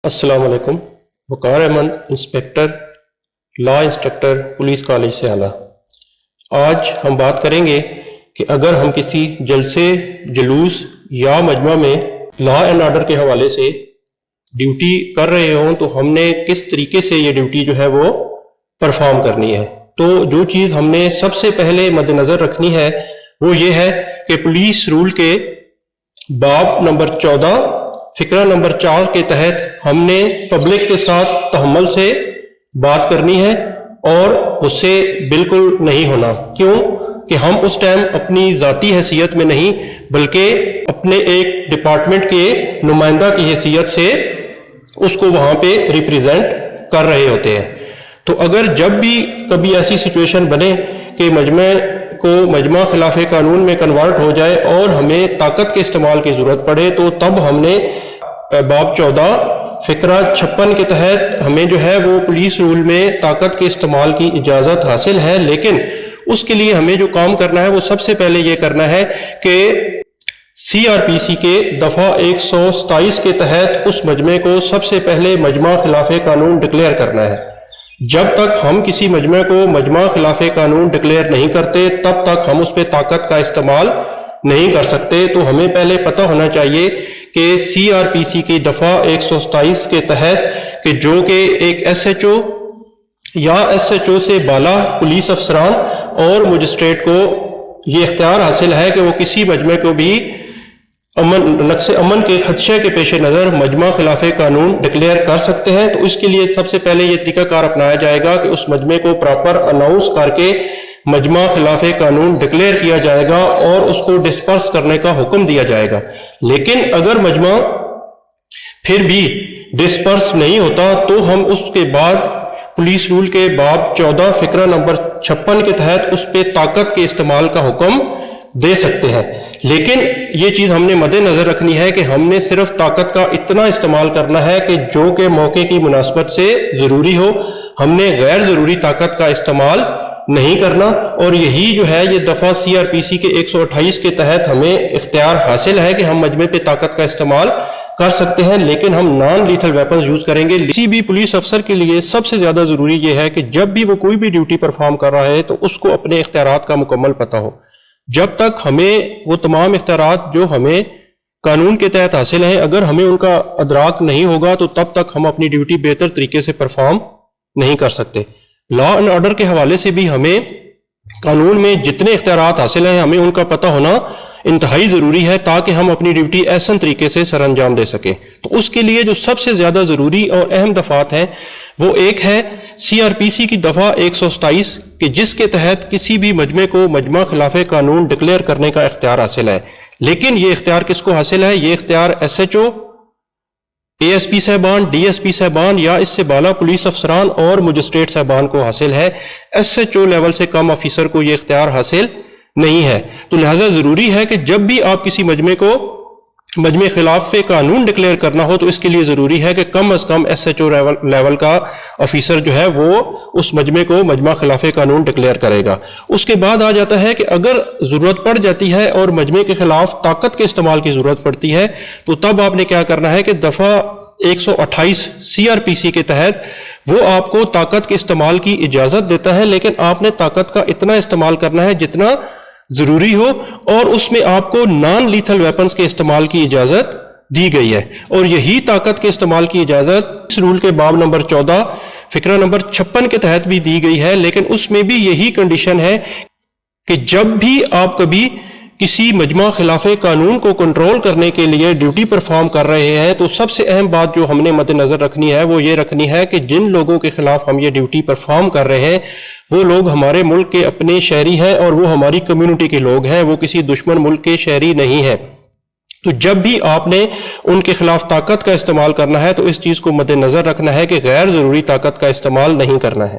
अस्सलाम वालेकुम। Waqar Ahmed, inspector law instructor police college से आला। आज हम बात करेंगे कि अगर हम किसी जलसे, जुलूस या मजमा में लॉ एंड ऑर्डर के हवाले से ड्यूटी कर रहे हों तो हमने किस तरीके से ये ड्यूटी जो है वो परफॉर्म करनी है। तो जो चीज़ हमने सबसे पहले मद्देनज़र रखनी है वो ये है कि पुलिस रूल के बाब नंबर 14 फिक्रा नंबर 4 के तहत हमने पब्लिक के साथ तहम्मुल से बात करनी है और उससे बिल्कुल नहीं होना। क्यों कि हम उस टाइम अपनी ज़ाती हैसियत में नहीं बल्कि अपने एक डिपार्टमेंट के नुमाइंदा की हैसियत से उसको वहाँ पे रिप्रेजेंट कर रहे होते हैं। तो अगर जब भी कभी ऐसी सिचुएशन बने कि मजमे को मजमा खिलाफ कानून में कन्वर्ट हो जाए और हमें ताकत के इस्तेमाल की ज़रूरत पड़े तो तब हमने बाब 14 फिक्रा 56 के तहत हमें जो है वो पुलिस रूल में ताकत के इस्तेमाल की इजाज़त हासिल है। लेकिन उसके लिए हमें जो काम करना है वो सबसे पहले ये करना है कि CRPC के दफ़ा 127 के तहत उस मजमे को सबसे पहले मजमा खिलाफ कानून डिक्लेयर करना है। जब तक हम किसी मजमे को मजमा खिलाफ कानून डिक्लेयर नहीं करते तब तक हम उस पर ताकत का इस्तेमाल नहीं कर सकते। तो हमें पहले पता होना चाहिए कि CRPC की दफ़ा 127 के तहत कि जो कि एक SHO या SHO से बाला पुलिस अफसरान और मजिस्ट्रेट को ये इख्तियार हासिल है कि वो किसी मजमे को भी नक्शे अमन के खदशे के पेश नज़र मजमा खिलाफ कानून डिक्लेयर कर सकते हैं। तो इसके लिए सबसे पहले ये तरीकाकार अपनाया जाएगा कि उस मजमे को प्रॉपर अनाउंस करके मजमा खिलाफ कानून डिक्लेयर किया जाएगा और उसको डिस्पर्स करने का हुक्म दिया जाएगा। लेकिन अगर मजमा फिर भी डिस्पर्स नहीं होता तो हम उसके बाद पुलिस रूल के बाब 14 फिक्रा नंबर 56 के तहत उस पर ताकत के इस्तेमाल का हुक्म दे सकते हैं। लेकिन ये चीज़ हमने मद्देनज़र रखनी है कि हमने सिर्फ ताकत का इतना इस्तेमाल करना है कि जो कि मौके की मुनासबत से ज़रूरी हो। हमने गैर ज़रूरी ताकत का इस्तेमाल नहीं करना और यही जो है ये दफ़ा CRPC के 128 के तहत हमें इख्तियार हासिल है कि हम मजमे पे ताकत का इस्तेमाल कर सकते हैं। लेकिन हम नॉन लीथल वेपन्स यूज़ करेंगे। किसी भी पुलिस अफसर के लिए सबसे ज़्यादा ज़रूरी ये है कि जब भी वो कोई भी ड्यूटी परफॉर्म कर रहा है तो उसको अपने इख्तियारात का मुकम्मल पता हो। जब तक हमें वो तमाम इख्तियारात जो हमें कानून के तहत हासिल हैं अगर हमें उनका अदराक नहीं होगा तो तब तक हम अपनी ड्यूटी बेहतर तरीके से परफॉर्म नहीं कर सकते। लॉ एंड ऑर्डर के हवाले से भी हमें कानून में जितने इख्तियारात हासिल हैं हमें उनका पता होना इंतहाई ज़रूरी है ताकि हम अपनी ड्यूटी ऐसा तरीके से सर अंजाम दे सकें। तो उसके लिए जो सबसे ज़्यादा ज़रूरी और अहम दफ़ात हैं वो एक है CRPC की दफ़ा 127 कि जिसके तहत किसी भी मजमे को मजमा खिलाफ कानून डिक्लेयर करने का इख्तियार हासिल है। लेकिन ये इख्तियार किसको हासिल है? ये इख्तियार SHO, ASP साहबान, DSP साहबान या इससे बाला पुलिस अफसरान और मजिस्ट्रेट साहबान को हासिल है। SHO लेवल से कम ऑफिसर को ये इख्तियार हासिल नहीं है। तो लिहाजा ज़रूरी है कि जब भी आप किसी मजमे को मजमे खिलाफ कानून डिक्लेयर करना हो तो इसके लिए ज़रूरी है कि कम अज़ कम SHO लेवल का ऑफिसर जो है वो उस मजमे को मजमा खिलाफ कानून डिक्लेयर करेगा। उसके बाद आ जाता है कि अगर ज़रूरत पड़ जाती है और मजमे के खिलाफ ताकत के इस्तेमाल की ज़रूरत पड़ती है तो तब आपने क्या करना है कि दफ़ा 128 CRPC के तहत वो आपको ताकत के इस्तेमाल की इजाज़त देता है। लेकिन आपने ताकत का इतना इस्तेमाल करना है जितना ज़रूरी हो और उसमें आपको नॉन लीथल वेपन्स के इस्तेमाल की इजाज़त दी गई है। और यही ताकत के इस्तेमाल की इजाज़त इस रूल के बाब नंबर 14 फिक्रा नंबर 56 के तहत भी दी गई है। लेकिन उसमें भी यही कंडीशन है कि जब भी आप कभी किसी मजमा खिलाफ कानून को कंट्रोल करने के लिए ड्यूटी परफॉर्म कर रहे हैं तो सबसे अहम बात जो हमने मद्देनज़र रखनी है वो ये रखनी है कि जिन लोगों के खिलाफ हम ये ड्यूटी परफॉर्म कर रहे हैं वो लोग हमारे मुल्क के अपने शहरी हैं और वो हमारी कम्युनिटी के लोग हैं, वो किसी दुश्मन मुल्क के शहरी नहीं है। तो जब भी आपने उनके खिलाफ ताकत का इस्तेमाल करना है तो इस चीज़ को मद्देनज़र रखना है कि गैर ज़रूरी ताकत का इस्तेमाल नहीं करना है।